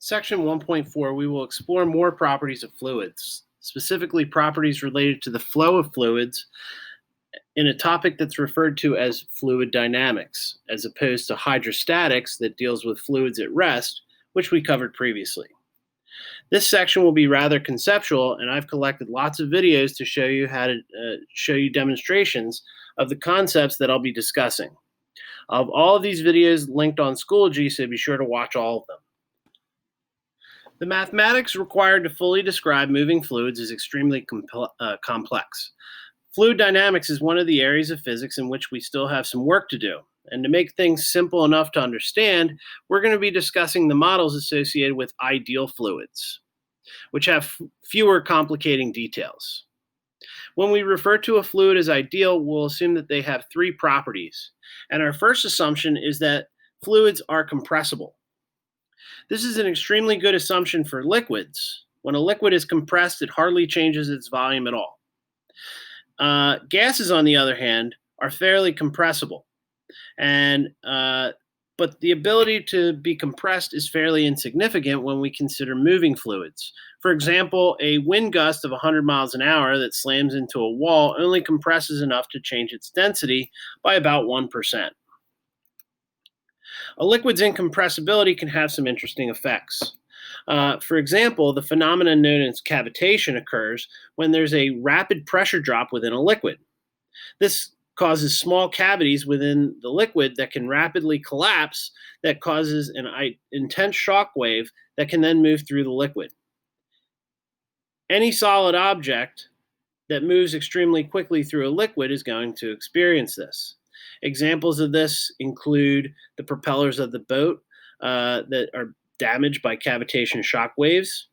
Section 1.4, we will explore more properties of fluids, specifically properties related to the flow of fluids in a topic that's referred to as fluid dynamics, as opposed to hydrostatics that deals with fluids at rest, which we covered previously. This section will be rather conceptual, and I've collected lots of videos to show you how to show you demonstrations of the concepts that I'll be discussing. I'll have all of these videos linked on Schoology, so be sure to watch all of them. The mathematics required to fully describe moving fluids is extremely complex. Fluid dynamics is one of the areas of physics in which we still have some work to do. And to make things simple enough to understand, we're going to be discussing the models associated with ideal fluids, which have fewer complicating details. When we refer to a fluid as ideal, we'll assume that they have three properties. And our first assumption is that fluids are compressible. This is an extremely good assumption for liquids. When a liquid is compressed, it hardly changes its volume at all. Gases, on the other hand, are fairly compressible, but the ability to be compressed is fairly insignificant when we consider moving fluids. For example, a wind gust of 100 miles an hour that slams into a wall only compresses enough to change its density by about 1%. A liquid's incompressibility can have some interesting effects. For example, the phenomenon known as cavitation occurs when there's a rapid pressure drop within a liquid. This causes small cavities within the liquid that can rapidly collapse, that causes an intense shock wave that can then move through the liquid. Any solid object that moves extremely quickly through a liquid is going to experience this. Examples of this include the propellers of the boat that are damaged by cavitation shock waves,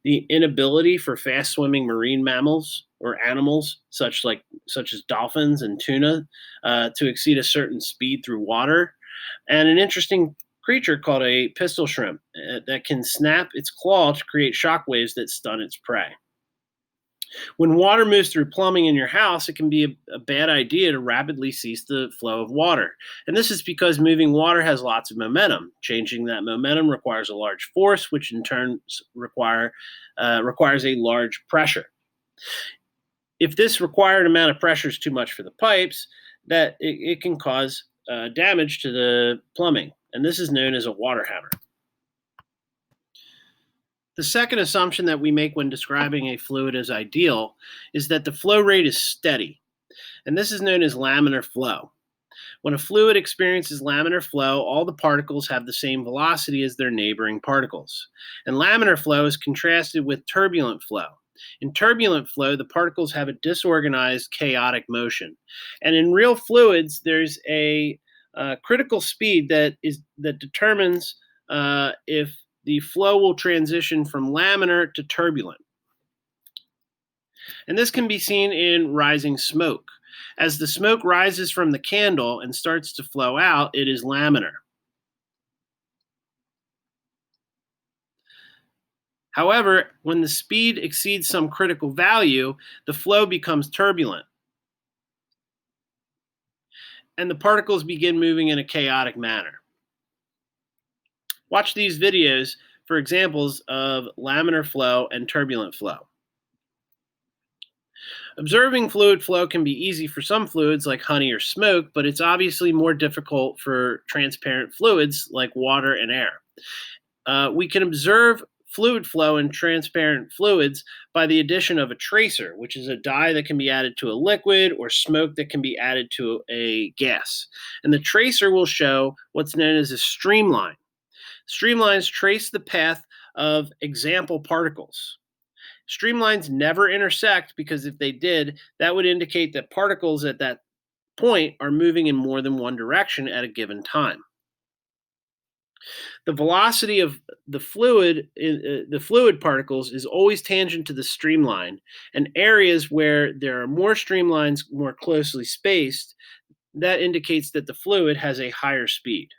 the inability for fast-swimming marine mammals or animals such as dolphins and tuna to exceed a certain speed through water, and an interesting creature called a pistol shrimp that can snap its claw to create shock waves that stun its prey. When water moves through plumbing in your house, it can be a bad idea to rapidly cease the flow of water. And this is because moving water has lots of momentum. Changing that momentum requires a large force, which in turn requires a large pressure. If this required amount of pressure is too much for the pipes, that it can cause damage to the plumbing. And this is known as a water hammer. The second assumption that we make when describing a fluid as ideal is that the flow rate is steady, and this is known as laminar flow. When a fluid experiences laminar flow, all the particles have the same velocity as their neighboring particles. And laminar flow is contrasted with turbulent flow. In turbulent flow, the particles have a disorganized, chaotic motion. And in real fluids, there's a critical speed that determines if the flow will transition from laminar to turbulent. And this can be seen in rising smoke. As the smoke rises from the candle and starts to flow out, it is laminar. However, when the speed exceeds some critical value, the flow becomes turbulent, and the particles begin moving in a chaotic manner. Watch these videos for examples of laminar flow and turbulent flow. Observing fluid flow can be easy for some fluids like honey or smoke, but it's obviously more difficult for transparent fluids like water and air. We can observe fluid flow in transparent fluids by the addition of a tracer, which is a dye that can be added to a liquid, or smoke that can be added to a gas. And the tracer will show what's known as a streamline. Streamlines trace the path of example particles. Streamlines never intersect, because if they did, that would indicate that particles at that point are moving in more than one direction at a given time. The velocity of the fluid particles is always tangent to the streamline, and areas where there are more streamlines more closely spaced, that indicates that the fluid has a higher speed.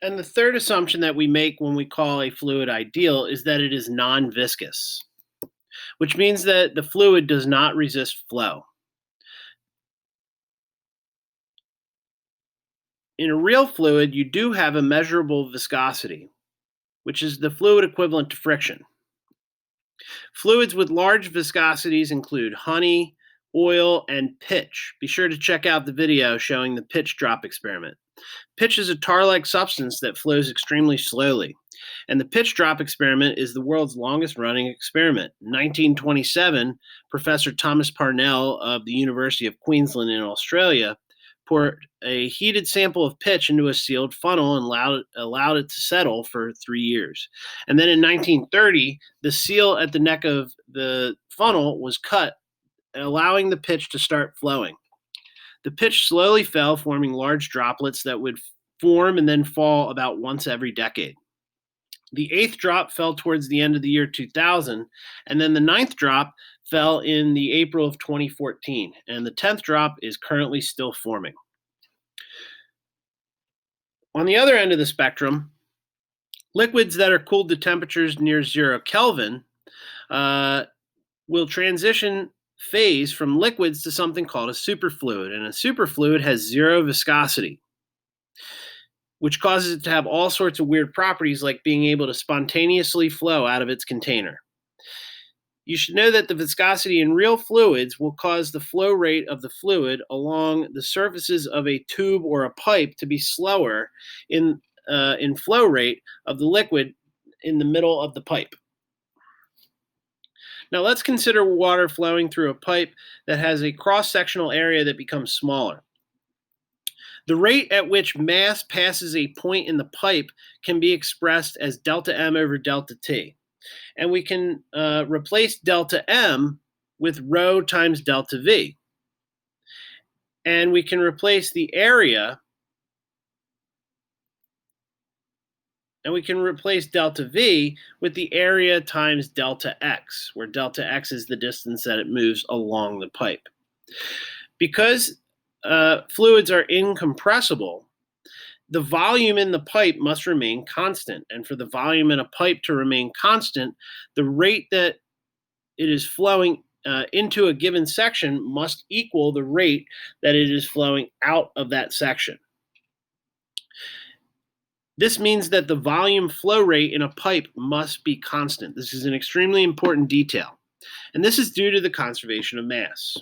And the third assumption that we make when we call a fluid ideal is that it is non-viscous, which means that the fluid does not resist flow. In a real fluid, you do have a measurable viscosity. which is the fluid equivalent to friction. Fluids with large viscosities include honey, oil, and pitch. Be sure to check out the video showing the pitch drop experiment. Pitch is a tar-like substance that flows extremely slowly, and the pitch drop experiment is the world's longest-running experiment. In 1927, Professor Thomas Parnell of the University of Queensland in Australia poured a heated sample of pitch into a sealed funnel and allowed it to settle for 3 years. And then in 1930, the seal at the neck of the funnel was cut, allowing the pitch to start flowing. The pitch slowly fell, forming large droplets that would form and then fall about once every decade. The eighth drop fell towards the end of the year 2000, and then the ninth drop fell in the April of 2014, and the 10th drop is currently still forming. On the other end of the spectrum, liquids that are cooled to temperatures near 0 Kelvin will transition phase from liquids to something called a superfluid, and a superfluid has zero viscosity, which causes it to have all sorts of weird properties like being able to spontaneously flow out of its container. You should know that the viscosity in real fluids will cause the flow rate of the fluid along the surfaces of a tube or a pipe to be slower in flow rate of the liquid in the middle of the pipe. Now let's consider water flowing through a pipe that has a cross-sectional area that becomes smaller. The rate at which mass passes a point in the pipe can be expressed as delta M over delta T. And we can replace delta M with rho times delta V. And we can replace the area, and we can replace delta V with the area times delta X, where delta X is the distance that it moves along the pipe. Because fluids are incompressible, the volume in the pipe must remain constant. And for the volume in a pipe to remain constant, the rate that it is flowing into a given section must equal the rate that it is flowing out of that section. This means that the volume flow rate in a pipe must be constant. This is an extremely important detail, and this is due to the conservation of mass.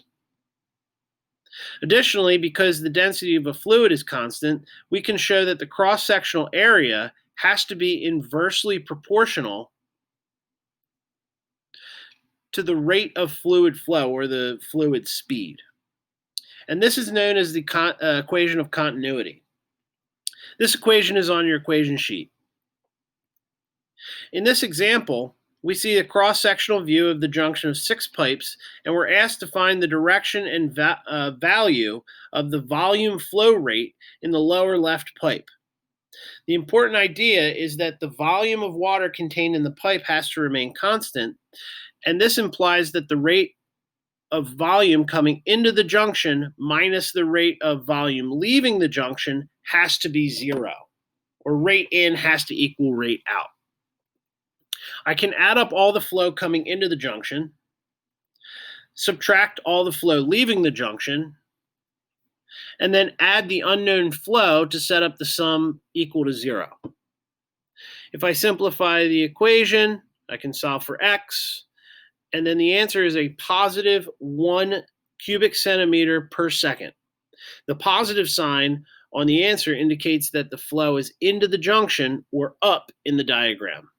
Additionally, because the density of a fluid is constant, we can show that the cross-sectional area has to be inversely proportional to the rate of fluid flow, or the fluid speed. And this is known as the equation of continuity. This equation is on your equation sheet. In this example, we see a cross-sectional view of the junction of 6 pipes, and we're asked to find the direction and value of the volume flow rate in the lower left pipe. The important idea is that the volume of water contained in the pipe has to remain constant, and this implies that the rate of volume coming into the junction minus the rate of volume leaving the junction has to be 0, or rate in has to equal rate out. I can add up all the flow coming into the junction, subtract all the flow leaving the junction, and then add the unknown flow to set up the sum equal to 0. If I simplify the equation, I can solve for x, and then the answer is a positive 1 cubic centimeter per second. The positive sign on the answer indicates that the flow is into the junction or up in the diagram.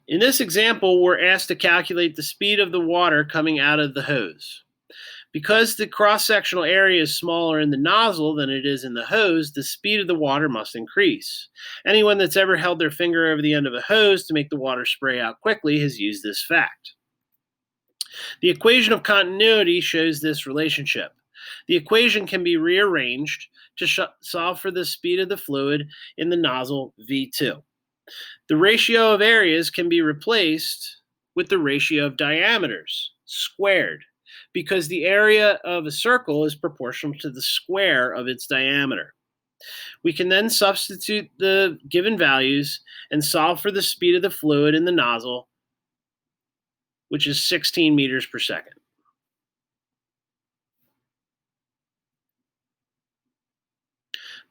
In this example, we're asked to calculate the speed of the water coming out of the hose. Because the cross-sectional area is smaller in the nozzle than it is in the hose, the speed of the water must increase. Anyone that's ever held their finger over the end of a hose to make the water spray out quickly has used this fact. The equation of continuity shows this relationship. The equation can be rearranged to solve for the speed of the fluid in the nozzle V2. The ratio of areas can be replaced with the ratio of diameters squared, because the area of a circle is proportional to the square of its diameter. We can then substitute the given values and solve for the speed of the fluid in the nozzle, which is 16 meters per second.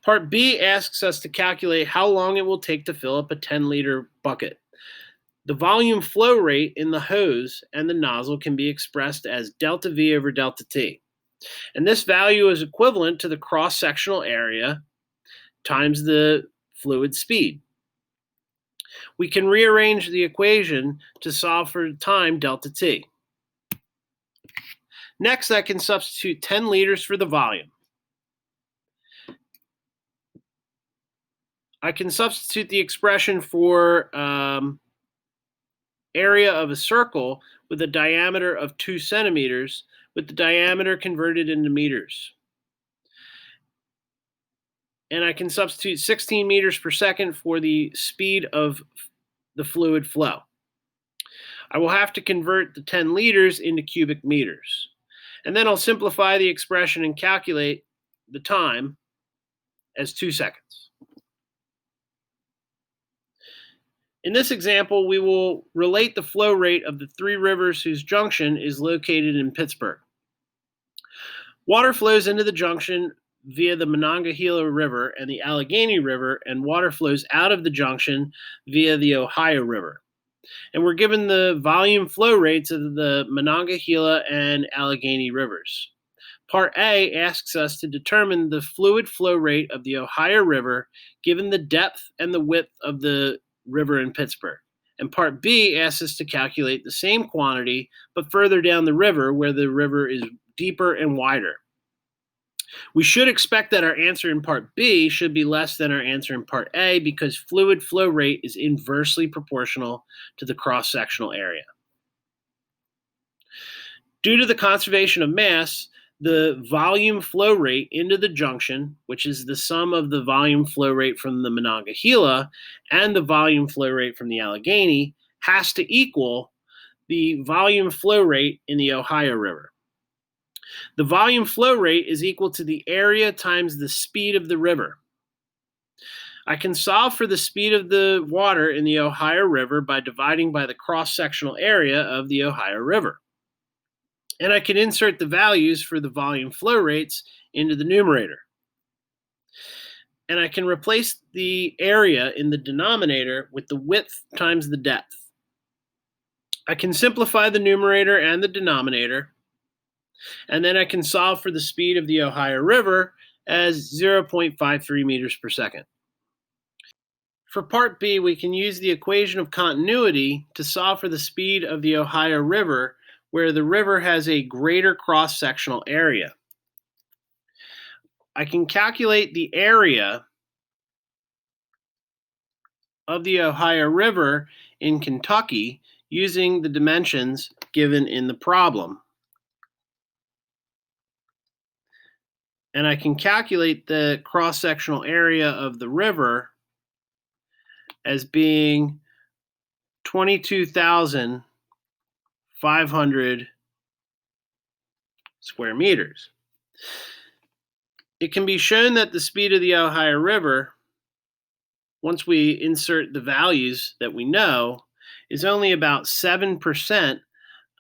Part B asks us to calculate how long it will take to fill up a 10-liter bucket. The volume flow rate in the hose and the nozzle can be expressed as delta V over delta T. And this value is equivalent to the cross-sectional area times the fluid speed. We can rearrange the equation to solve for time delta T. Next, I can substitute 10 liters for the volume. I can substitute the expression for area of a circle with a diameter of 2 centimeters, with the diameter converted into meters. And I can substitute 16 meters per second for the speed of the fluid flow. I will have to convert the 10 liters into cubic meters. And then I'll simplify the expression and calculate the time as 2 seconds. In this example, we will relate the flow rate of the three rivers whose junction is located in Pittsburgh. Water flows into the junction via the Monongahela River and the Allegheny River, and water flows out of the junction via the Ohio River. And we're given the volume flow rates of the Monongahela and Allegheny rivers. Part A asks us to determine the fluid flow rate of the Ohio River given the depth and the width of the river in Pittsburgh. And Part B asks us to calculate the same quantity, but further down the river where the river is deeper and wider. We should expect that our answer in Part B should be less than our answer in Part A because fluid flow rate is inversely proportional to the cross-sectional area. Due to the conservation of mass, the volume flow rate into the junction, which is the sum of the volume flow rate from the Monongahela and the volume flow rate from the Allegheny, has to equal the volume flow rate in the Ohio River. The volume flow rate is equal to the area times the speed of the river. I can solve for the speed of the water in the Ohio River by dividing by the cross-sectional area of the Ohio River. And I can insert the values for the volume flow rates into the numerator. And I can replace the area in the denominator with the width times the depth. I can simplify the numerator and the denominator, and then I can solve for the speed of the Ohio River as 0.53 meters per second. For Part B, we can use the equation of continuity to solve for the speed of the Ohio River, where the river has a greater cross-sectional area. I can calculate the area of the Ohio River in Kentucky using the dimensions given in the problem. And I can calculate the cross-sectional area of the river as being 22,500 square meters. It can be shown that the speed of the Ohio River, once we insert the values that we know, is only about 7%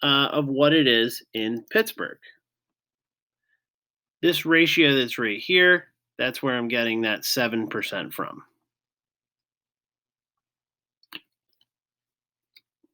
of what it is in Pittsburgh. This ratio that's right here, that's where I'm getting that 7% from.